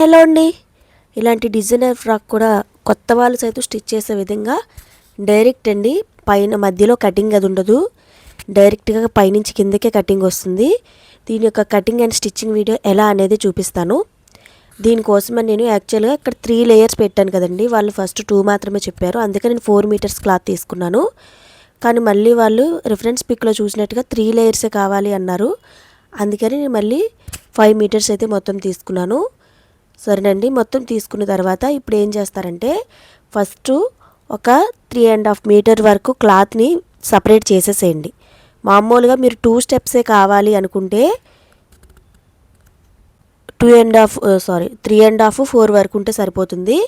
Hello అండి. ఇలాంటి designer frock కూడా కొత్త వాళ్ళు సైతం స్టిచ్ చేసే విధంగా డైరెక్ట్ అండి, పైన మధ్యలో కటింగ్ అది ఉండదు, డైరెక్ట్గా పైనుంచి కిందకే కటింగ్ వస్తుంది. దీని యొక్క కటింగ్ అండ్ స్టిచ్చింగ్ వీడియో ఎలా అనేది చూపిస్తాను. దీనికోసమని నేను యాక్చువల్గా ఇక్కడ 3 లేయర్స్ పెట్టాను కదండి. వాళ్ళు ఫస్ట్ 2 మాత్రమే చెప్పారు, అందుకే నేను 4 మీటర్స్ క్లాత్ తీసుకున్నాను. కానీ మళ్ళీ వాళ్ళు రిఫరెన్స్ పిక్లో చూసినట్టుగా 3 లేయర్సే కావాలి అన్నారు. అందుకని నేను మళ్ళీ 5 మీటర్స్ అయితే మొత్తం తీసుకున్నాను. సరేనండి, మొత్తం తీసుకున్న తర్వాత ఇప్పుడు ఏం చేస్తారంటే ఫస్ట్ ఒక 3.5 మీటర్ వరకు క్లాత్ని సపరేట్ చేసేసేయండి. మామూలుగా మీరు 2 స్టెప్సే కావాలి అనుకుంటే 3.5 4 వరకు ఉంటే సరిపోతుంది.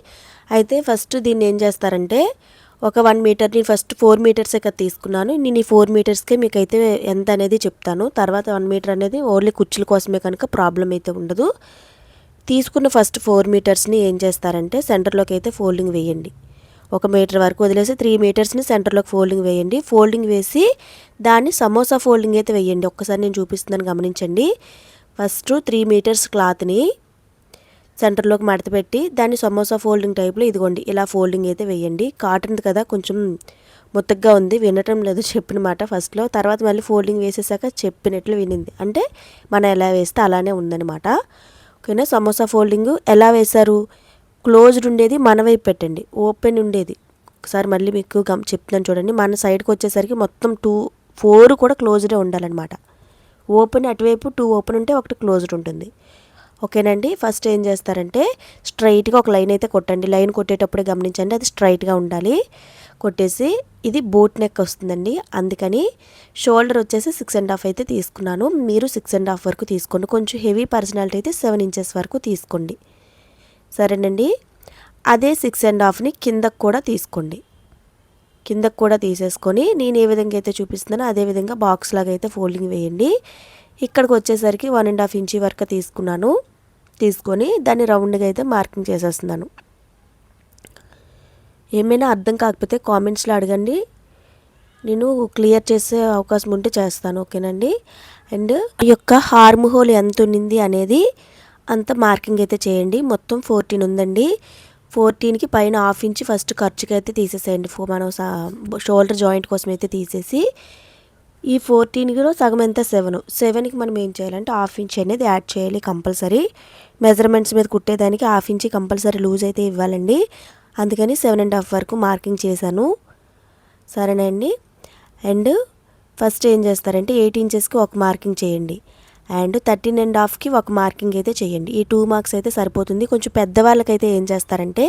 అయితే ఫస్ట్ దీన్ని ఏం చేస్తారంటే ఒక 1 మీటర్ని ఫస్ట్ 4 మీటర్సే కదా తీసుకున్నాను. నేను ఈ 4 మీటర్స్కే మీకైతే ఎంత అనేది చెప్తాను. తర్వాత 1 మీటర్ అనేది ఓన్లీ కుర్చీల కోసమే కనుక ప్రాబ్లం అయితే ఉండదు. తీసుకున్న ఫస్ట్ 4 మీటర్స్ని ఏం చేస్తారంటే సెంటర్లోకి అయితే ఫోల్డింగ్ వేయండి. 1 మీటర్ వరకు వదిలేసి 3 మీటర్స్ని సెంటర్లోకి ఫోల్డింగ్ వేయండి. ఫోల్డింగ్ వేసి దాన్ని సమోసా ఫోల్డింగ్ అయితే వేయండి. ఒక్కసారి నేను చూపిస్తున్నాను, గమనించండి. ఫస్ట్ 3 మీటర్స్ క్లాత్ని సెంటర్లోకి మడత పెట్టి దాన్ని సమోసా ఫోల్డింగ్ టైప్లో ఇదిగోండి ఇలా ఫోల్డింగ్ అయితే వేయండి. కాటన్ కదా, కొంచెం ముత్తగ్గా ఉంది, వినటం లేదు చెప్పిన మాట ఫస్ట్లో. తర్వాత మళ్ళీ ఫోల్డింగ్ వేసేసాక చెప్పినట్లు వినింది, అంటే మనం ఎలా వేస్తే అలానే ఉందన్నమాట. ఓకేనా. సమోసా ఫోల్డింగ్ ఎలా వేశారు, క్లోజ్డ్ ఉండేది మన వైపు పెట్టండి, ఓపెన్ ఉండేది ఒకసారి మళ్ళీ మీకు చెప్తున్నాను చూడండి. మన సైడ్కి వచ్చేసరికి మొత్తం 4 కూడా క్లోజ్డే ఉండాలన్నమాట. ఓపెన్ అటువైపు 2 ఓపెన్ ఉంటే ఒకటి క్లోజ్డ్ ఉంటుంది. ఓకేనండి. ఫస్ట్ ఏం చేస్తారంటే స్ట్రైట్గా ఒక లైన్ అయితే కొట్టండి. లైన్ కొట్టేటప్పుడే గమనించండి, అది స్ట్రైట్గా ఉండాలి. కొట్టేసి ఇది బోట్ నెక్ వస్తుందండి, అందుకని షోల్డర్ వచ్చేసి 6.5 అయితే తీసుకున్నాను. మీరు 6.5 వరకు తీసుకోండి. కొంచెం హెవీ పర్సనాలిటీ అయితే 7 ఇంచెస్ వరకు తీసుకోండి. సరేనండి. అదే 6.5ని కిందకు కూడా తీసుకోండి. కిందకు కూడా తీసేసుకొని నేను ఏ విధంగా అయితే చూపిస్తున్నానో అదే విధంగా బాక్స్ లాగా అయితే ఫోల్డింగ్ వేయండి. ఇక్కడికి వచ్చేసరికి 1.5 ఇంచ్ వరకు తీసుకున్నాను. తీసుకొని దాన్ని రౌండ్గా అయితే మార్కింగ్ చేసేస్తున్నాను. ఏమైనా అర్థం కాకపోతే కామెంట్స్లో అడగండి, నేను క్లియర్ చేసే అవకాశం ఉంటే చేస్తాను. ఓకేనండి. అండ్ ఈ యొక్క హార్మ్ హోల్ ఎంత ఉన్నింది అనేది అంత మార్కింగ్ అయితే చేయండి. మొత్తం 14 ఉందండి. 14కి పైన 1/2 ఇంచ్ ఫస్ట్ ఖర్చుకి అయితే తీసేసేయండి. మనం షోల్డర్ జాయింట్ కోసం అయితే తీసేసి ఈ 14లో సగం ఎంత 7కి మనం ఏం చేయాలంటే 1/2 ఇంచ్ అనేది యాడ్ చేయాలి కంపల్సరీ. మెజర్మెంట్స్ మీద కుట్టేదానికి 1/2 ఇంచ్ కంపల్సరీ లూజ్ అయితే ఇవ్వాలండి. అందుకని 7.5 వరకు మార్కింగ్ చేశాను. సరేనండి. అండ్ ఫస్ట్ ఏం చేస్తారంటే 8 ఇంచెస్కి ఒక మార్కింగ్ చేయండి. అండ్ 13.5కి ఒక మార్కింగ్ అయితే చేయండి. ఈ 2 మార్క్స్ అయితే సరిపోతుంది. కొంచెం పెద్దవాళ్ళకైతే ఏం చేస్తారంటే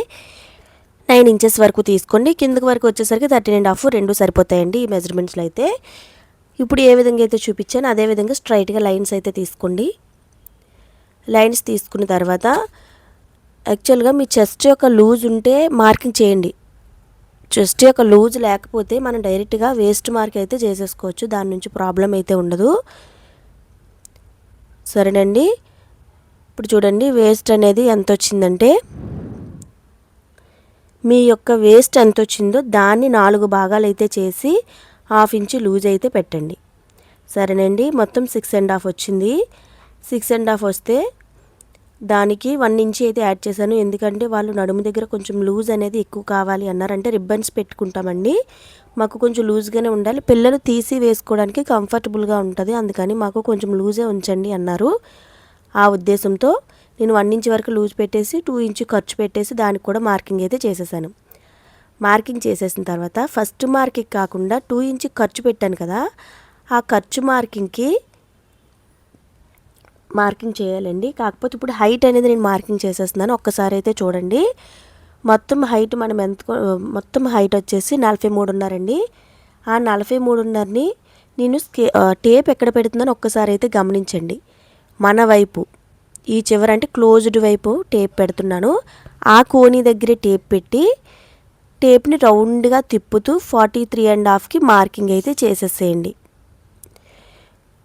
9 ఇంచెస్ వరకు తీసుకోండి. కిందకి వరకు వచ్చేసరికి 13.5 రెండు సరిపోతాయండి ఈ మెజర్మెంట్స్లో అయితే. ఇప్పుడు ఏ విధంగా అయితే చూపించానో అదే విధంగా స్ట్రైట్గా లైన్స్ అయితే తీసుకోండి. లైన్స్ తీసుకున్న తర్వాత యాక్చువల్గా మీ చెస్ట్ యొక్క లూజ్ ఉంటే మార్కింగ్ చేయండి. చెస్ట్ యొక్క లూజ్ లేకపోతే మనం డైరెక్ట్గా వేస్ట్ మార్క్ అయితే చేసేసుకోవచ్చు, దాని నుంచి ప్రాబ్లం అయితే ఉండదు. సరేనండి. ఇప్పుడు చూడండి వేస్ట్ అనేది ఎంత వచ్చిందంటే మీ యొక్క వేస్ట్ ఎంత వచ్చిందో దాన్ని 4 భాగాలు అయితే చేసి 1/2 ఇంచ్ లూజ్ అయితే పెట్టండి. సరేనండి. మొత్తం 6.5 వచ్చింది. 6.5 వస్తే దానికి 1 ఇంచ్ అయితే యాడ్ చేశాను. ఎందుకంటే వాళ్ళు నడుము దగ్గర కొంచెం లూజ్ అనేది ఎక్కువ కావాలి అన్నారు. అంటే రిబ్బన్స్ పెట్టుకుంటామండి, మాకు కొంచెం లూజ్గానే ఉండాలి, పిల్లలు తీసి వేసుకోవడానికి కంఫర్టబుల్గా ఉంటుంది, అందుకని మాకు కొంచెం లూజే ఉంచండి అన్నారు. ఆ ఉద్దేశంతో నేను 1 ఇంచ్ వరకు లూజ్ పెట్టేసి 2 ఇంచ్ ఖర్చు పెట్టేసి దానికి కూడా మార్కింగ్ అయితే చేసేసాను. మార్కింగ్ చేసేసిన తర్వాత ఫస్ట్ మార్కింగ్ కాకుండా 2 ఇంచ్ ఖర్చు పెట్టాను కదా, ఆ ఖర్చు మార్కింగ్ చేయాలండి. కాకపోతే ఇప్పుడు హైట్ అనేది నేను మార్కింగ్ చేసేస్తున్నాను. ఒక్కసారి అయితే చూడండి. మొత్తం హైట్ మొత్తం హైట్ వచ్చేసి 43.5 అండి. ఆ 43.5ని నేను టేప్ ఎక్కడ పెడుతున్నానో ఒక్కసారి అయితే గమనించండి. మన వైపు ఈ చివర అంటే క్లోజ్డ్ వైపు టేప్ పెడుతున్నాను. ఆ కోణి దగ్గరే టేప్ పెట్టి టేప్ని రౌండ్గా తిప్పుతూ 43.5కి మార్కింగ్ అయితే చేసేసేయండి.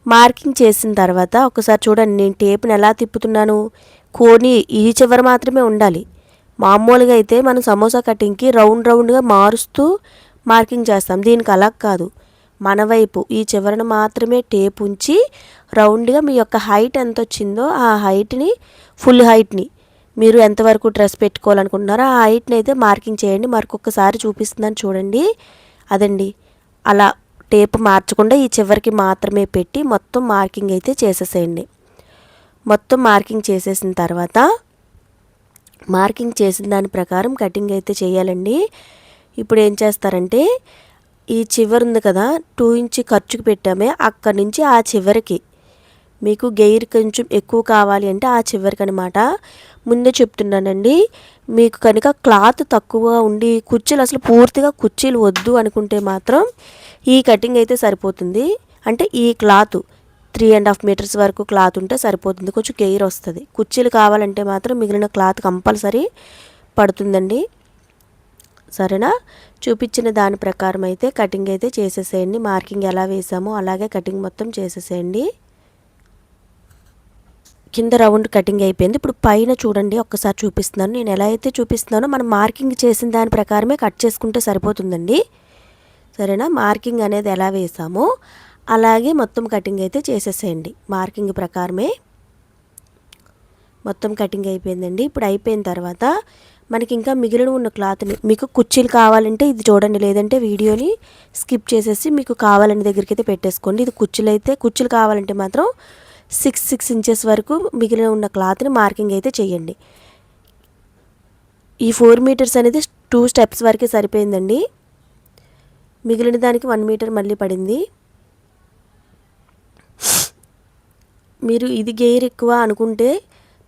మార్కింగ్ చేసిన తర్వాత ఒకసారి చూడండి, నేను టేప్ని ఎలా తిప్పుతున్నాను. కోని ఈ చివర మాత్రమే ఉండాలి. మామూలుగా అయితే మనం సమోసా కటింగ్కి రౌండ్గా మారుస్తూ మార్కింగ్ చేస్తాం, దీనికి అలా కాదు. మన వైపు ఈ చివరన మాత్రమే టేప్ ఉంచి రౌండ్గా మీ యొక్క హైట్ ఎంత వచ్చిందో ఆ హైట్ని, ఫుల్ హైట్ని మీరు ఎంతవరకు డ్రెస్ పెట్టుకోవాలనుకుంటున్నారో ఆ హైట్ని అయితే మార్కింగ్ చేయండి. మరొకసారి చూపిస్తున్నాను చూడండి. అదండి, అలా టేప్ మార్చకుండా ఈ చివరికి మాత్రమే పెట్టి మొత్తం మార్కింగ్ అయితే చేసేసేయండి. మొత్తం మార్కింగ్ చేసేసిన తర్వాత మార్కింగ్ చేసిన దాని ప్రకారం కటింగ్ అయితే చేయాలండి. ఇప్పుడు ఏం చేస్తారంటే ఈ చివరి ఉంది కదా 2 ఇంచ్ ఖర్చుకు పెట్టామే, అక్కడి నుంచి ఆ చివరికి మీకు గెయిర్ కొంచెం ఎక్కువ కావాలి అంటే ఆ చివరికి అనమాట. ముందే చెప్తున్నానండి, మీకు కనుక క్లాత్ తక్కువ ఉండి కుర్చీలు అసలు పూర్తిగా కుర్చీలు వద్దు అనుకుంటే మాత్రం ఈ కటింగ్ అయితే సరిపోతుంది. అంటే ఈ క్లాత్ 3.5 మీటర్స్ వరకు క్లాత్ ఉంటే సరిపోతుంది, కొంచెం గెయిర్ వస్తుంది. కుర్చీలు కావాలంటే మాత్రం మిగిలిన క్లాత్ కంపల్సరీ పడుతుందండి. సరేనా? చూపించిన దాని ప్రకారం అయితే కటింగ్ అయితే చేసేసేయండి. మార్కింగ్ ఎలా వేసామో అలాగే కటింగ్ మొత్తం చేసేసేయండి. కింద రౌండ్ కటింగ్ అయిపోయింది. ఇప్పుడు పైన చూడండి, ఒక్కసారి చూపిస్తున్నాను. నేను ఎలా అయితే చూపిస్తున్నానో మనం మార్కింగ్ చేసిన దాని ప్రకారమే కట్ చేసుకుంటే సరిపోతుందండి. సరేనా? మార్కింగ్ అనేది ఎలా వేసామో అలాగే మొత్తం కటింగ్ అయితే చేసేసేయండి. మార్కింగ్ ప్రకారమే మొత్తం కటింగ్ అయిపోయిందండి. ఇప్పుడు అయిపోయిన తర్వాత మనకి ఇంకా మిగిలిన ఉన్న క్లాత్ని, మీకు కుర్చీలు కావాలంటే ఇది చూడండి, లేదంటే వీడియోని స్కిప్ చేసేసి మీకు కావాలని దగ్గరికి అయితే పెట్టేసుకోండి. ఇది కుర్చీలు అయితే, కుర్చీలు కావాలంటే మాత్రం 6 ఇంచెస్ వరకు మిగిలిన ఉన్న క్లాత్ని మార్కింగ్ అయితే చేయండి. ఈ 4 మీటర్స్ అనేది 2 స్టెప్స్ వరకే సరిపోయిందండి. మిగిలిన దానికి 1 మీటర్ మళ్ళీ పడింది. మీరు ఇది గెయిర్ ఎక్కువ అనుకుంటే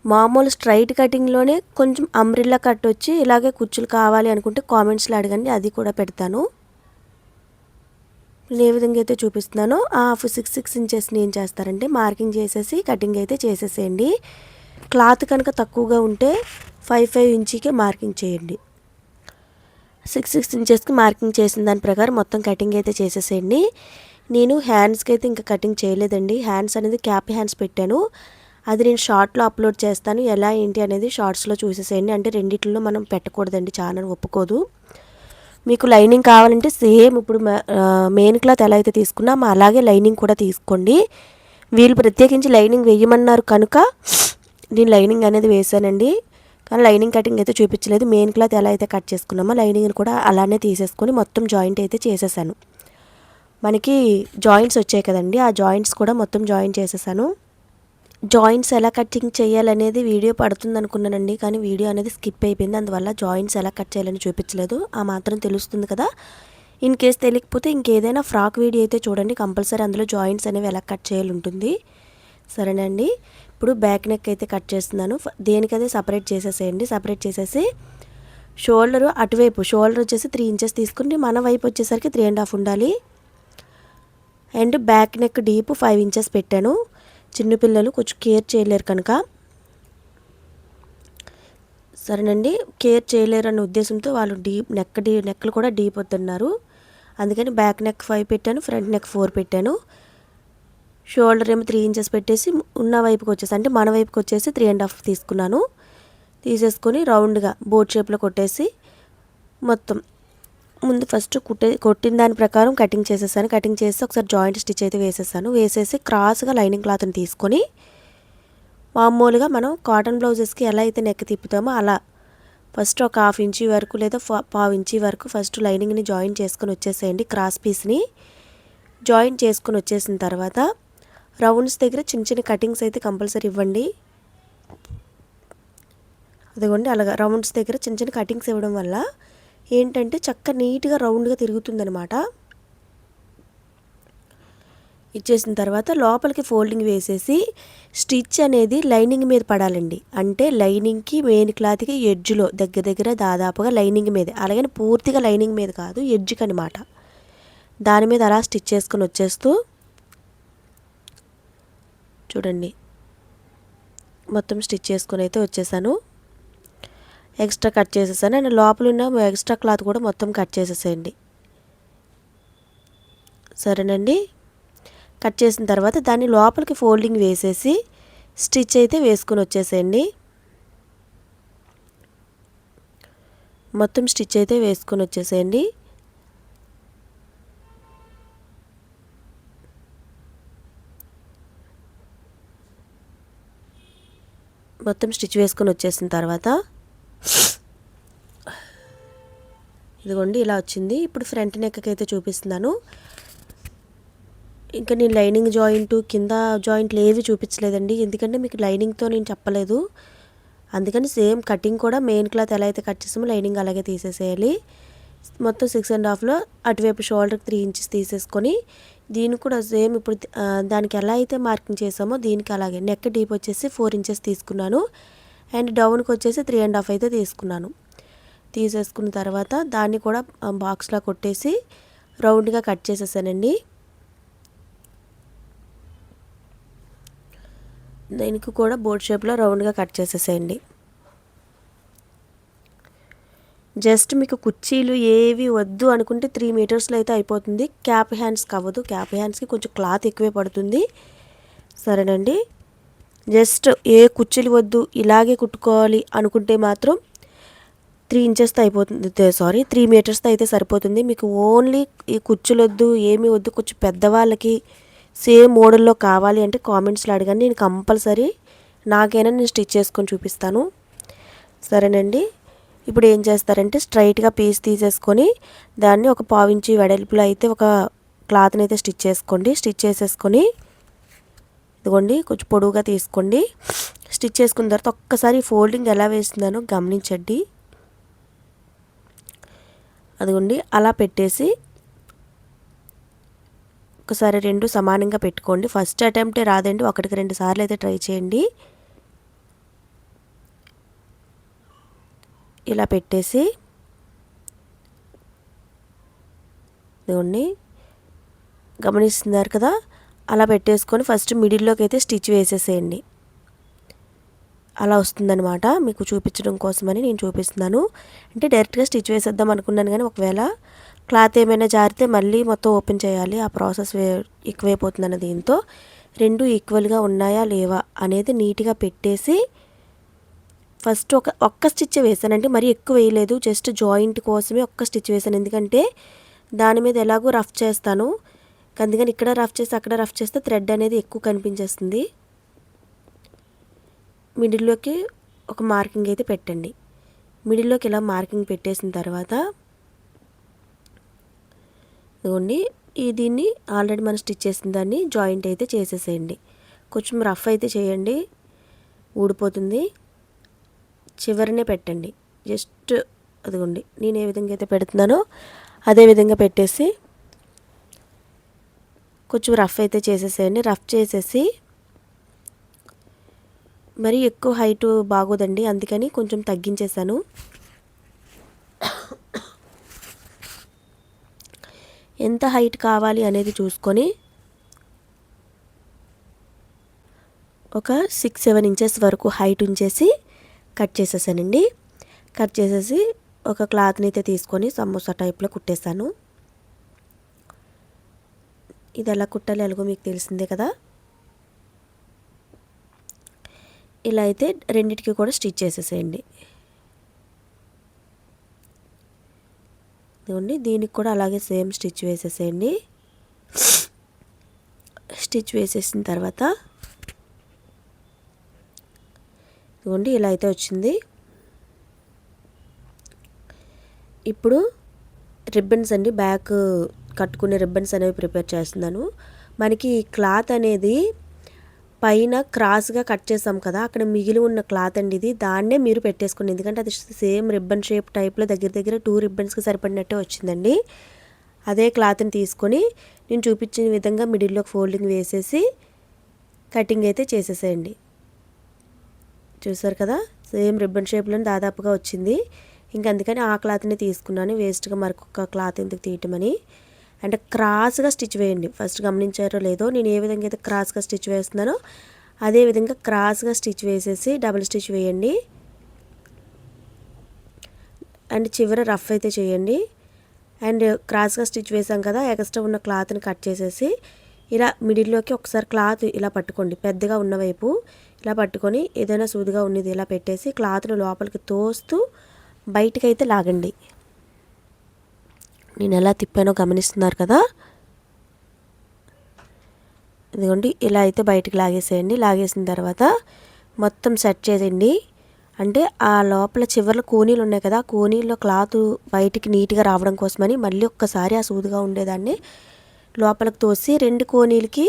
మామూలు స్ట్రైట్ కటింగ్లోనే కొంచెం అంబ్రిల్లా కట్ వచ్చి ఇలాగే కుర్చీలు కావాలి అనుకుంటే కామెంట్స్లో అడగండి, అది కూడా పెడతాను. నేను ఏ విధంగా అయితే చూపిస్తున్నానో ఆ 6 ఇంచెస్ని ఏం చేస్తారంటే మార్కింగ్ చేసేసి కటింగ్ అయితే చేసేసేయండి. క్లాత్ కనుక తక్కువగా ఉంటే 5 ఇంచుకే మార్కింగ్ చేయండి. 6 ఇంచెస్కి మార్కింగ్ చేసిన దాని ప్రకారం మొత్తం కటింగ్ అయితే చేసేసేయండి. నేను హ్యాండ్స్కి అయితే ఇంకా కటింగ్ చేయలేదండి. హ్యాండ్స్ అనేది క్యాప్ హ్యాండ్స్ పెట్టాను, అది నేను షార్ట్లో అప్లోడ్ చేస్తాను. ఎలా ఏంటి అనేది షార్ట్స్లో చూసేసేయండి. అంటే రెండిట్లో మనం పెట్టకూడదండి, ఛానల్ ఒప్పుకోదు. మీకు లైనింగ్ కావాలంటే సేమ్ ఇప్పుడు మెయిన్ క్లాత్ ఎలా అయితే తీసుకున్నామో అలాగే లైనింగ్ కూడా తీసుకోండి. వీళ్ళు ప్రత్యేకించి లైనింగ్ వేయమన్నారు కనుక నేను లైనింగ్ అనేది వేసానండి. కానీ లైనింగ్ కటింగ్ అయితే చూపించలేదు. మెయిన్ క్లాత్ ఎలా అయితే కట్ చేసుకున్నామో లైనింగ్ని కూడా అలానే తీసేసుకొని మొత్తం జాయింట్ అయితే చేసేసాను. మనకి జాయింట్స్ వచ్చాయి కదండి, ఆ జాయింట్స్ కూడా మొత్తం జాయింట్ చేసేసాను. జాయింట్స్ ఎలా కటింగ్ చేయాలనేది వీడియో పడుతుంది అనుకున్నానండి, కానీ వీడియో అనేది స్కిప్ అయిపోయింది. అందువల్ల జాయింట్స్ ఎలా కట్ చేయాలని చూపించలేదు. ఆ మాత్రం తెలుస్తుంది కదా. ఇన్ కేస్ తెలియకపోతే ఇంకేదైనా ఫ్రాక్ వీడియో అయితే చూడండి, కంపల్సరీ అందులో జాయింట్స్ అనేవి ఎలా కట్ చేయాలి ఉంటుంది. సరేనండి? ఇప్పుడు బ్యాక్ నెక్ అయితే కట్ చేస్తున్నాను. దేనికైతే సపరేట్ చేసేసేయండి. సపరేట్ చేసేసి షోల్డరు అటువైపు షోల్డర్ వచ్చేసి 3 ఇంచెస్ తీసుకుని మన వైపు వచ్చేసరికి 3.5 ఉండాలి. And back neck deep 5 inches పెట్టాను. చిన్నపిల్లలు కొంచెం కేర్ చేయలేరు కనుక, సరేనండి, కేర్ చేయలేరు అనే ఉద్దేశంతో వాళ్ళు నెక్లు కూడా డీప్ వద్దన్నారు. అందుకని బ్యాక్ నెక్ 5 పెట్టాను, ఫ్రంట్ నెక్ 4 పెట్టాను. షోల్డర్ ఏమో 3 ఇంచెస్ పెట్టేసి ఉన్న వైపుకి వచ్చేసి, అంటే మన వైపుకి వచ్చేసి 3.5 తీసుకున్నాను. తీసేసుకొని రౌండ్గా బోట్ షేప్లో కొట్టేసి మొత్తం ముందు ఫస్ట్ కొట్టిన దాని ప్రకారం కటింగ్ చేసేసాను. కటింగ్ చేసి ఒకసారి జాయింట్ స్టిచ్ అయితే వేసేసాను. వేసేసి క్రాస్గా లైనింగ్ క్లాత్ని తీసుకొని మామూలుగా మనం కాటన్ బ్లౌజెస్కి ఎలా అయితే నెక్ తిప్పుతామో అలా ఫస్ట్ ఒక 1/2 ఇంచీ వరకు లేదా 1/4 ఇంచీ వరకు ఫస్ట్ లైనింగ్ని జాయిన్ చేసుకొని వచ్చేసేయండి. క్రాస్ పీస్ని జాయిన్ చేసుకొని వచ్చేసిన తర్వాత రౌండ్స్ దగ్గర చిన్న చిన్న కటింగ్స్ అయితే కంపల్సరీ ఇవ్వండి. అదిగోండి, అలాగా రౌండ్స్ దగ్గర చిన్న చిన్న కటింగ్స్ ఇవ్వడం వల్ల ఏంటంటే చక్క నీట్గా రౌండ్గా తిరుగుతుందనమాట. ఇచ్చేసిన తర్వాత లోపలికి ఫోల్డింగ్ వేసేసి స్టిచ్ అనేది లైనింగ్ మీద పడాలండి. అంటే లైనింగ్కి మెయిన్ క్లాత్కి ఎడ్జ్లో దగ్గర దాదాపుగా లైనింగ్ మీదే, అలాగని పూర్తిగా లైనింగ్ మీద కాదు, ఎడ్జ్కి అనమాట. దాని మీద అలా స్టిచ్ చేసుకొని వచ్చేస్తూ చూడండి మొత్తం స్టిచ్ చేసుకొని అయితే వచ్చేసాను. ఎక్స్ట్రా కట్ చేసేసాను. అండ్ లోపల ఉన్న ఎక్స్ట్రా క్లాత్ కూడా మొత్తం కట్ చేసేసేయండి. సరేనండి? కట్ చేసిన తర్వాత దాన్ని లోపలికి ఫోల్డింగ్ వేసేసి స్టిచ్ అయితే వేసుకొని వచ్చేసేయండి. మొత్తం స్టిచ్ అయితే వేసుకొని వచ్చేసేయండి. మొత్తం స్టిచ్ వేసుకొని వచ్చేసిన తర్వాత ఇదిగోండి ఇలా వచ్చింది. ఇప్పుడు ఫ్రంట్ నెక్కి అయితే చూపిస్తున్నాను. ఇంకా నేను లైనింగ్ జాయింట్ కింద జాయింట్లు ఏవి చూపించలేదండి, ఎందుకంటే మీకు లైనింగ్తో నేను చెప్పలేదు. అందుకని సేమ్ కటింగ్ కూడా మెయిన్ క్లాత్ ఎలా అయితే కట్ చేసామో లైనింగ్ అలాగే తీసేసేయాలి. మొత్తం 6.5లో అటువైపు షోల్డర్కి 3 ఇంచెస్ తీసేసుకొని దీనికి కూడా సేమ్ ఇప్పుడు దానికి ఎలా అయితే మార్కింగ్ చేసామో దీనికి అలాగే నెక్ డీప్ వచ్చేసి 4 ఇంచెస్ తీసుకున్నాను. అండ్ డౌన్కి వచ్చేసి 3.5 అయితే తీసుకున్నాను. తీసేసుకున్న తర్వాత దాన్ని కూడా బాక్స్లో కొట్టేసి రౌండ్గా కట్ చేసేసానండి. దీనికి కూడా బోర్డ్ షేప్లో రౌండ్గా కట్ చేసేసేయండి. జస్ట్ మీకు కుర్చీలు ఏవి వద్దు అనుకుంటే 3 మీటర్స్లో అయితే అయిపోతుంది. క్యాప్ హ్యాండ్స్కి అవ్వదు, క్యాప్ హ్యాండ్స్కి కొంచెం క్లాత్ ఎక్కువే పడుతుంది. సరేనండి, జస్ట్ ఏ కుర్చీలు వద్దు ఇలాగే కుట్టుకోవాలి అనుకుంటే మాత్రం 3 ఇంచెస్తో అయిపోతుంది, 3 మీటర్స్తో అయితే సరిపోతుంది. మీకు ఓన్లీ ఈ కుర్చీలు వద్దు ఏమీ వద్దు కొంచెం పెద్దవాళ్ళకి సేమ్ మోడల్లో కావాలి అంటే కామెంట్స్లో అడగండి, నేను కంపల్సరీ నాకైనా నేను స్టిచ్ చేసుకొని చూపిస్తాను. సరేనండి, ఇప్పుడు ఏం చేస్తారంటే స్ట్రైట్గా పీస్ తీసేసుకొని దాన్ని ఒక 1/4 ఇంచు వెడల్పులో అయితే ఒక క్లాత్ని అయితే స్టిచ్ చేసుకోండి. స్టిచ్ చేసేసుకొని ఇదిగోండి కొంచెం పొడవుగా తీసుకోండి. స్టిచ్ చేసుకున్న తర్వాత ఒక్కసారి ఫోల్డింగ్ ఎలా వేస్తున్నానో గమనించండి. అదిగోండి అలా పెట్టేసి ఒకసారి 2 సమానంగా పెట్టుకోండి. ఫస్ట్ అటెంప్టే రాదండి, 1కి 2 సార్లు అయితే ట్రై చేయండి. ఇలా పెట్టేసి ఇదిగోండి గమనిస్తున్నారు కదా, అలా పెట్టేసుకొని ఫస్ట్ మిడిల్లోకి అయితే స్టిచ్ వేసేసేయండి. అలా వస్తుందన్నమాట. మీకు చూపించడం కోసమని నేను చూపిస్తున్నాను. అంటే డైరెక్ట్గా స్టిచ్ వేసేద్దాం అనుకున్నాను, కానీ ఒకవేళ క్లాత్ ఏమైనా జారితే మళ్ళీ మొత్తం ఓపెన్ చేయాలి, ఆ ప్రాసెస్ ఎక్కువైపోతుందన్న దీంతో 2 ఈక్వల్గా ఉన్నాయా లేవా అనేది నీట్గా పెట్టేసి ఫస్ట్ ఒక్క స్టిచ్ వేసానంటే మరీ ఎక్కువ వేయలేదు, జస్ట్ జాయింట్ కోసమే ఒక్క స్టిచ్ వేసాను. ఎందుకంటే దాని మీద ఎలాగో రఫ్ చేస్తాను, అందుకని ఇక్కడ రఫ్ చేసి అక్కడ రఫ్ చేస్తే థ్రెడ్ అనేది ఎక్కువ కనిపించేస్తుంది. మిడిల్లోకి ఒక మార్కింగ్ అయితే పెట్టండి. మిడిల్లోకి ఇలా మార్కింగ్ పెట్టేసిన తర్వాత ఇదిగోండి దీన్ని ఆల్రెడీ మనం స్టిచ్ చేసిన దాన్ని జాయింట్ అయితే చేసేసేయండి. కొంచెం రఫ్ అయితే చేయండి, ఊడిపోతుంది. చివరనే పెట్టండి. జస్ట్ అదిగోండి నేను ఏ విధంగా అయితే పెడుతున్నానో అదే విధంగా పెట్టేసి కొంచెం రఫ్ అయితే చేసేసేయండి. రఫ్ చేసేసి మరి ఎక్కువ హైట్ బాగోదండి, అందుకని కొంచెం తగ్గించేసాను. ఎంత హైట్ కావాలి అనేది చూసుకొని ఒక 6-7 ఇంచెస్ వరకు హైట్ ఉంచేసి కట్ చేసేసానండి. కట్ చేసేసి ఒక క్లాత్ని అయితే తీసుకొని సమోసా టైప్లో కుట్టేశాను. ఇది ఎలా కుట్టాలి ఎలాగో మీకు తెలిసిందే కదా. ఇలా అయితే రెండిటికి కూడా స్టిచ్ చేసేసేయండి. ఇదిగోండి దీనికి కూడా అలాగే సేమ్ స్టిచ్ వేసేసేయండి. స్టిచ్ వేసేసిన తర్వాత ఇదిగోండి ఇలా అయితే వచ్చింది. ఇప్పుడు రిబ్బన్స్ అండి, బ్యాక్ కట్టుకునే రిబ్బన్స్ అనేవి ప్రిపేర్ చేస్తున్నాను. మనకి క్లాత్ అనేది పైన క్రాస్గా కట్ చేసాం కదా, అక్కడ మిగిలి ఉన్న క్లాత్ అండి ఇది, దాన్నే మీరు పెట్టేసుకోండి. ఎందుకంటే అది సేమ్ రిబ్బన్ షేప్ టైప్లో దగ్గర 2 రిబ్బన్స్కి సరిపడినట్టే వచ్చిందండి. అదే క్లాత్ని తీసుకొని నేను చూపించిన విధంగా మిడిల్లోకి ఫోల్డింగ్ వేసేసి కటింగ్ అయితే చేసేసేయండి. చూసారు కదా, సేమ్ రిబ్బన్ షేప్లో దాదాపుగా వచ్చింది. ఇంక అందుకని ఆ క్లాత్ని తీసుకున్నాను, వేస్ట్గా మరొక క్లాత్ ఎందుకు తీయటమని. అంటే క్రాస్గా స్టిచ్ వేయండి. ఫస్ట్ గమనించారో లేదో, నేను ఏ విధంగా అయితే క్రాస్గా స్టిచ్ వేస్తున్నానో అదే విధంగా క్రాస్గా స్టిచ్ వేసేసి డబుల్ స్టిచ్ వేయండి. అండ్ చివర రఫ్ అయితే చేయండి. అండ్ క్రాస్గా స్టిచ్ వేసాం కదా, ఎక్స్ట్రా ఉన్న క్లాత్ని కట్ చేసేసి ఇలా మిడిల్లోకి ఒకసారి క్లాత్ ఇలా పట్టుకోండి, పెద్దగా ఉన్న వైపు ఇలా పట్టుకొని ఏదైనా సూదిగా ఉన్నది ఇలా పెట్టేసి క్లాత్ను లోపలికి తోస్తూ బయటకైతే లాగండి. నేను ఎలా తిప్పానో గమనిస్తున్నారు కదా. ఇదిగోండి ఇలా అయితే బయటికి లాగేసేయండి. లాగేసిన తర్వాత మొత్తం సెట్ చేయండి. అంటే ఆ లోపల చివర్లో కోనీలు ఉన్నాయి కదా, కోనీల్లో క్లాత్ బయటికి నీట్గా రావడం కోసమని మళ్ళీ ఒక్కసారి ఆ సూదిగా ఉండేదాన్ని లోపలికి తోసి 2 కోనీలకి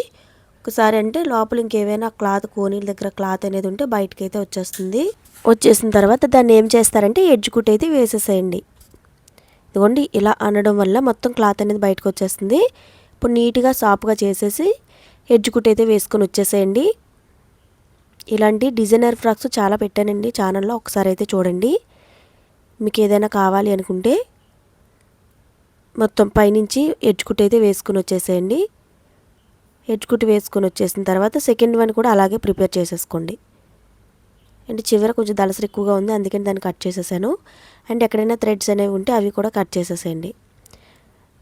ఒకసారి, అంటే లోపల ఇంకేమైనా క్లాత్ కోనీల దగ్గర క్లాత్ అనేది ఉంటే బయటకి అయితే వచ్చేస్తుంది. వచ్చేసిన తర్వాత దాన్ని ఏం చేస్తారంటే ఎడ్జ్ కుట్ అయితే వేసేసేయండి. ఇదిగోండి ఇలా అనడం వల్ల మొత్తం క్లాత్ అనేది బయటకు వచ్చేస్తుంది. ఇప్పుడు నీట్గా సాఫ్ట్గా చేసేసి ఎడ్జ్ కుట్ అయితే వేసుకొని వచ్చేసేయండి. ఇలాంటి డిజైనర్ ఫ్రాక్స్ చాలా పెట్టానండి ఛానల్లో, ఒకసారి అయితే చూడండి. మీకు ఏదైనా కావాలి అనుకుంటే మొత్తం పైనుంచి ఎడ్జ్ కుట్ అయితే వేసుకొని వచ్చేసేయండి. ఎడ్జ్ కుట్ వేసుకొని వచ్చేసిన తర్వాత సెకండ్ వన్ కూడా అలాగే ప్రిపేర్ చేసేసుకోండి. అంటే చివర కొంచెం దళసరి ఎక్కువగా ఉంది, అందుకని దాన్ని కట్ చేసేసాను. అండ్ ఎక్కడైనా థ్రెడ్స్ అనేవి ఉంటే అవి కూడా కట్ చేసేసేయండి.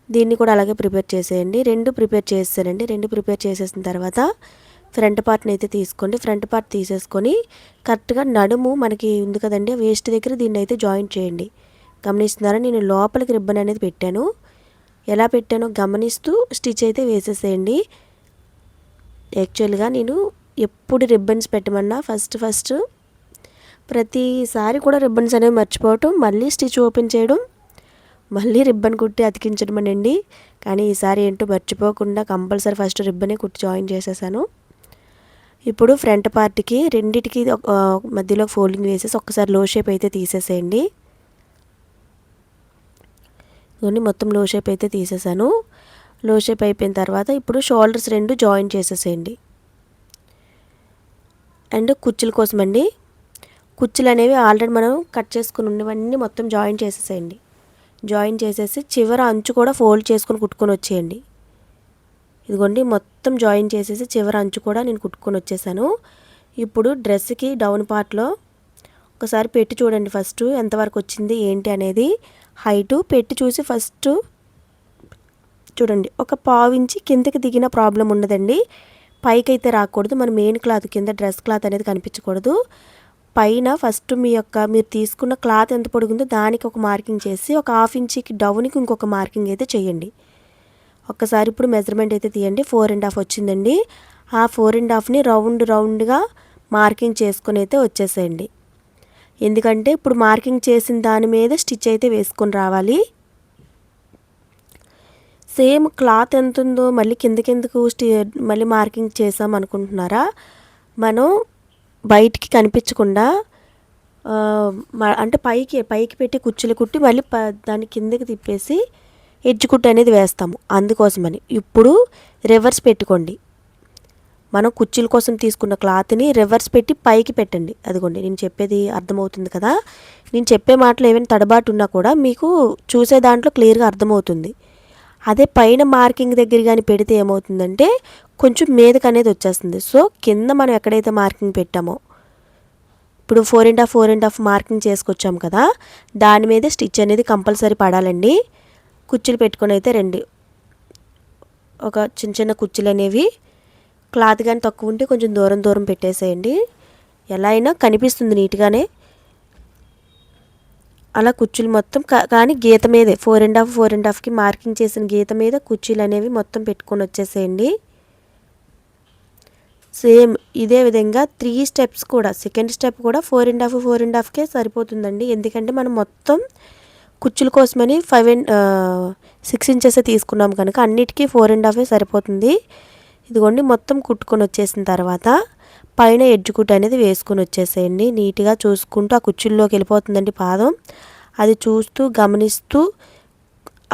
దీన్ని కూడా అలాగే ప్రిపేర్ చేసేయండి. 2 ప్రిపేర్ చేసేసానండి. 2 ప్రిపేర్ చేసేసిన తర్వాత ఫ్రంట్ పార్ట్ని అయితే తీసుకోండి. ఫ్రంట్ పార్ట్ తీసేసుకొని కరెక్ట్గా నడుము మనకి ఉంది కదండి, వేస్ట్ దగ్గర దీన్ని అయితే జాయింట్ చేయండి. గమనిస్తున్నారా, నేను లోపలికి రిబ్బన్ అనేది పెట్టాను. ఎలా పెట్టానో గమనిస్తూ స్టిచ్ అయితే వేసేసేయండి. యాక్చువల్గా నేను ఎప్పుడు రిబ్బన్స్ పెట్టమన్నా ఫస్ట్ ప్రతిసారి కూడా రిబ్బన్స్ అనేవి మర్చిపోవటం, మళ్ళీ స్టిచ్ ఓపెన్ చేయడం, మళ్ళీ రిబ్బన్ కుట్టి అతికించడం అనండి. కానీ ఈసారి ఏంటో మర్చిపోకుండా కంపల్సరీ ఫస్ట్ రిబ్బనే కుట్టి జాయిన్ చేసేసాను. ఇప్పుడు ఫ్రంట్ పార్ట్కి రెండిటికి మధ్యలో ఫోల్డింగ్ వేసేసి ఒక్కసారి లో షేప్ అయితే తీసేసేయండి. ఇవన్నీ మొత్తం లో షేప్ అయితే తీసేసాను. లో షేప్ అయిపోయిన తర్వాత ఇప్పుడు షోల్డర్స్ 2 జాయిన్ చేసేసేయండి. అండ్ కుచ్చుల కోసం అండి, కుచ్చులు అనేవి ఆల్రెడీ మనం కట్ చేసుకుని ఉన్నవన్నీ మొత్తం జాయిన్ చేసేసేయండి. జాయిన్ చేసేసి చివర అంచు కూడా ఫోల్డ్ చేసుకొని కుట్టుకొని వచ్చేయండి. ఇదిగోండి మొత్తం జాయిన్ చేసేసి చివర అంచు కూడా నేను కుట్టుకొని వచ్చేసాను. ఇప్పుడు డ్రెస్కి డౌన్ పార్ట్లో ఒకసారి పెట్టి చూడండి, ఫస్ట్ ఎంతవరకు వచ్చింది ఏంటి అనేది హైటు పెట్టి చూసి ఫస్ట్ చూడండి. ఒక పావు ఇంచి కిందకి దిగిన ప్రాబ్లం ఉండదండి, పైకి అయితే రాకూడదు. మన మెయిన్ క్లాత్ కింద డ్రెస్ క్లాత్ అనేది కనిపించకూడదు. పైన ఫస్ట్ మీరు తీసుకున్న క్లాత్ ఎంత పొడుగుందో దానికి ఒక మార్కింగ్ చేసి ఒక హాఫ్ ఇంచికి డౌన్కి ఇంకొక మార్కింగ్ అయితే చేయండి. ఒక్కసారి ఇప్పుడు మెజర్మెంట్ అయితే తీయండి. 4.5 వచ్చిందండి. ఆ 4.5ని రౌండ్గా మార్కింగ్ చేసుకొని అయితే వచ్చేసేయండి. ఎందుకంటే ఇప్పుడు మార్కింగ్ చేసిన దాని మీద స్టిచ్ అయితే వేసుకొని రావాలి. సేమ్ క్లాత్ ఎంత ఉందో మళ్ళీ కిందకెందుకు మళ్ళీ మార్కింగ్ చేసాం అనుకుంటున్నారా? మనం బయటికి కనిపించకుండా అంటే పైకి పెట్టి కుచ్చులు కుట్టి మళ్ళీ దాన్ని కిందకి తిప్పేసి ఎడ్జ్ కుట్ అనేది వేస్తాము, అందుకోసమని. ఇప్పుడు రివర్స్ పెట్టుకోండి. మనం కుర్చీల కోసం తీసుకున్న క్లాత్ని రివర్స్ పెట్టి పైకి పెట్టండి. అదిగోండి నేను చెప్పేది అర్థమవుతుంది కదా. నేను చెప్పే మాటలు ఏమైనా తడబాటు ఉన్నా కూడా మీకు చూసే దాంట్లో క్లియర్గా అర్థమవుతుంది. అదే పైన మార్కింగ్ దగ్గర కానీ పెడితే ఏమవుతుందంటే కొంచెం మీదకి అనేది వచ్చేస్తుంది. సో కింద మనం ఎక్కడైతే మార్కింగ్ పెట్టామో ఇప్పుడు 4.5 మార్కింగ్ చేసుకొచ్చాం కదా, దాని మీద స్టిచ్ అనేది కంపల్సరీ పడాలండి. కుర్చీలు పెట్టుకొని అయితే రండి. ఒక చిన్న కుర్చీలు అనేవి క్లాత్ కానీ తక్కువ ఉంటే కొంచెం దూరం పెట్టేసేయండి. ఎలా అయినా కనిపిస్తుంది నీట్గానే. అలా కుర్చీలు మొత్తం కానీ గీత మీదే 4.5కి మార్కింగ్ చేసిన గీత మీద కుర్చీలు అనేవి మొత్తం పెట్టుకొని వచ్చేసేయండి. సేమ్ ఇదే విధంగా 3 స్టెప్స్ కూడా, సెకండ్ స్టెప్ కూడా 4.5కే సరిపోతుందండి. ఎందుకంటే మనం మొత్తం కుర్చీల కోసమని 6 ఇంచెస్ తీసుకున్నాం కనుక అన్నిటికీ 4.5 సరిపోతుంది. ఇదిగోండి మొత్తం కుట్టుకొని వచ్చేసిన తర్వాత పైన ఎడ్జ్ కుట్ అనేది వేసుకొని వచ్చేసేయండి. నీట్గా చూసుకుంటూ ఆ కుర్చీల్లోకి వెళ్ళిపోతుందండి పాదం, అది చూస్తూ గమనిస్తూ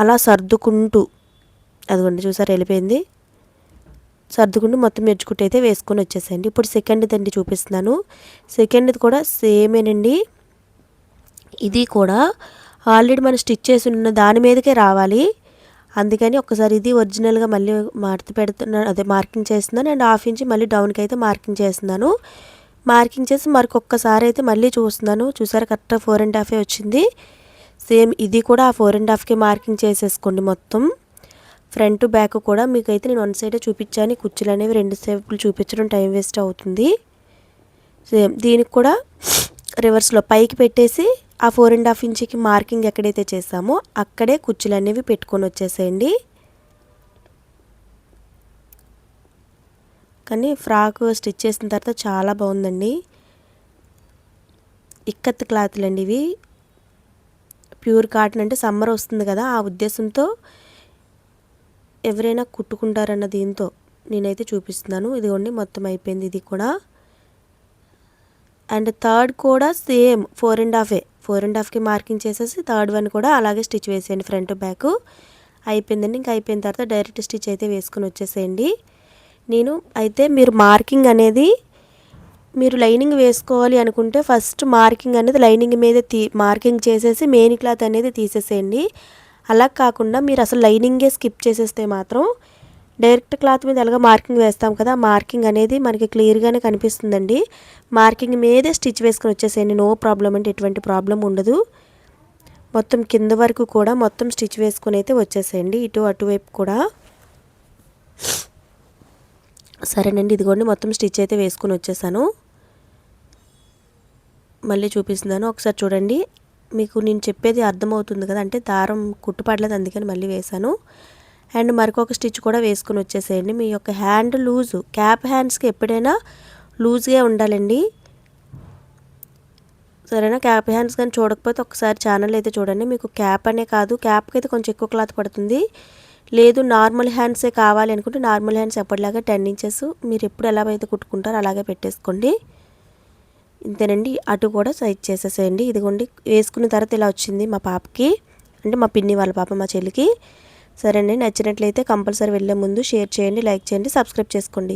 అలా సర్దుకుంటూ, అదిగోండి చూసారు వెళ్ళిపోయింది. సర్దుకుంటూ మొత్తం ఎడ్జ్ కుట్ అయితే వేసుకొని వచ్చేసేయండి. ఇప్పుడు సెకండ్ దండి చూపిస్తున్నాను. సెకండ్ది కూడా సేమేనండి. ఇది కూడా ఆల్రెడీ మనం స్టిచ్ చేసి ఉన్న దాని మీదకే రావాలి. అందుకని ఒక్కసారి ఇది ఒరిజినల్గా మళ్ళీ మడత పెడుతున్నాను, అదే మార్కింగ్ చేస్తున్నాను. అండ్ హాఫ్ ఇంచ్ మళ్ళీ డౌన్కి అయితే మార్కింగ్ చేస్తున్నాను. మార్కింగ్ చేసి మరొకసారి అయితే మళ్ళీ చూస్తున్నాను. చూసారు కరెక్ట్గా 4.5 వచ్చింది. సేమ్ ఇది కూడా 4.5కి మార్కింగ్ చేసేసుకోండి. మొత్తం ఫ్రంట్ బ్యాక్ కూడా మీకైతే నేను 1 సైడే చూపించాను. కుర్చీలు అనేవి 2 సేపులు చూపించడం టైం వేస్ట్ అవుతుంది. సేమ్ దీనికి కూడా రివర్స్లో పైకి పెట్టేసి ఆ 4.5 ఇంచుకి మార్కింగ్ ఎక్కడైతే చేసామో అక్కడే కుర్చీలు అనేవి పెట్టుకొని వచ్చేసేయండి. కానీ ఫ్రాక్ స్టిచ్ చేసిన తర్వాత చాలా బాగుందండి. ఇక్కత్ క్లాత్లు అండి ఇవి. ప్యూర్ కాటన్ అంటే సమ్మర్ వస్తుంది కదా, ఆ ఉద్దేశంతో ఎవరైనా కుట్టుకుంటారన్న దీంతో నేనైతే చూపిస్తున్నాను. ఇదిగోండి మొత్తం అయిపోయింది ఇది కూడా. అండ్ థర్డ్ కూడా సేమ్ 4.5కి మార్కింగ్ చేసేసి థర్డ్ వన్ కూడా అలాగే స్టిచ్ వేసేయండి ఫ్రంట్ బ్యాక్. అయిపోయిందండి. ఇంకా అయిపోయిన తర్వాత డైరెక్ట్ స్టిచ్ అయితే వేసుకుని వచ్చేసేయండి. నేను అయితే మీరు మార్కింగ్ అనేది మీరు లైనింగ్ వేసుకోవాలి అనుకుంటే ఫస్ట్ మార్కింగ్ అనేది లైనింగ్ మీద మార్కింగ్ చేసేసి మెయిన్ క్లాత్ అనేది తీసేసేయండి. అలా కాకుండా మీరు అసలు లైనింగే స్కిప్ చేసేస్తే మాత్రం డైరెక్ట్ క్లాత్ మీద ఎలాగో మార్కింగ్ వేస్తాం కదా, మార్కింగ్ అనేది మనకి క్లియర్గానే కనిపిస్తుందండి. మార్కింగ్ మీదే స్టిచ్ వేసుకొని వచ్చేసేయండి. నో ప్రాబ్లం అండి, ఎటువంటి ప్రాబ్లం ఉండదు. మొత్తం కింద వరకు కూడా మొత్తం స్టిచ్ వేసుకొని అయితే వచ్చేసేయండి, ఇటు అటువైపు కూడా. సరేనండి, ఇదిగోండి మొత్తం స్టిచ్ అయితే వేసుకొని వచ్చేసాను. మళ్ళీ చూపిస్తున్నాను, ఒకసారి చూడండి. మీకు నేను చెప్పేది అర్థమవుతుంది కదా, అంటే దారం కుట్టుపడలేదు అందుకని మళ్ళీ వేశాను. అండ్ మరొక స్టిచ్ కూడా వేసుకొని వచ్చేసేయండి. మీ యొక్క హ్యాండ్ లూజు క్యాప్ హ్యాండ్స్కి ఎప్పుడైనా లూజ్గా ఉండాలండి, సరేనా. క్యాప్ హ్యాండ్స్ కానీ చూడకపోతే ఒకసారి ఛానల్ అయితే చూడండి. మీకు క్యాప్ అనే కాదు, క్యాప్కి అయితే కొంచెం ఎక్కువ క్లాత్ పడుతుంది. లేదు నార్మల్ హ్యాండ్సే కావాలి అనుకుంటే నార్మల్ హ్యాండ్స్ ఎప్పటిలాగా 10 ఇంచెస్ మీరు ఎప్పుడు ఎలా అయితే కుట్టుకుంటారో అలాగే పెట్టేసుకోండి. ఇంతేనండి. అటు కూడా సైజ్ చేసేసేయండి. ఇదిగోండి వేసుకున్న తర్వాత ఇలా వచ్చింది మా పాపకి, అంటే మా పిన్ని వాళ్ళ పాప, మా చెల్లికి. సరే అండి, నచ్చినట్లయితే కంపల్సరీ వెళ్ళే ముందు షేర్ చేయండి, లైక్ చేయండి, సబ్స్క్రైబ్ చేసుకోండి.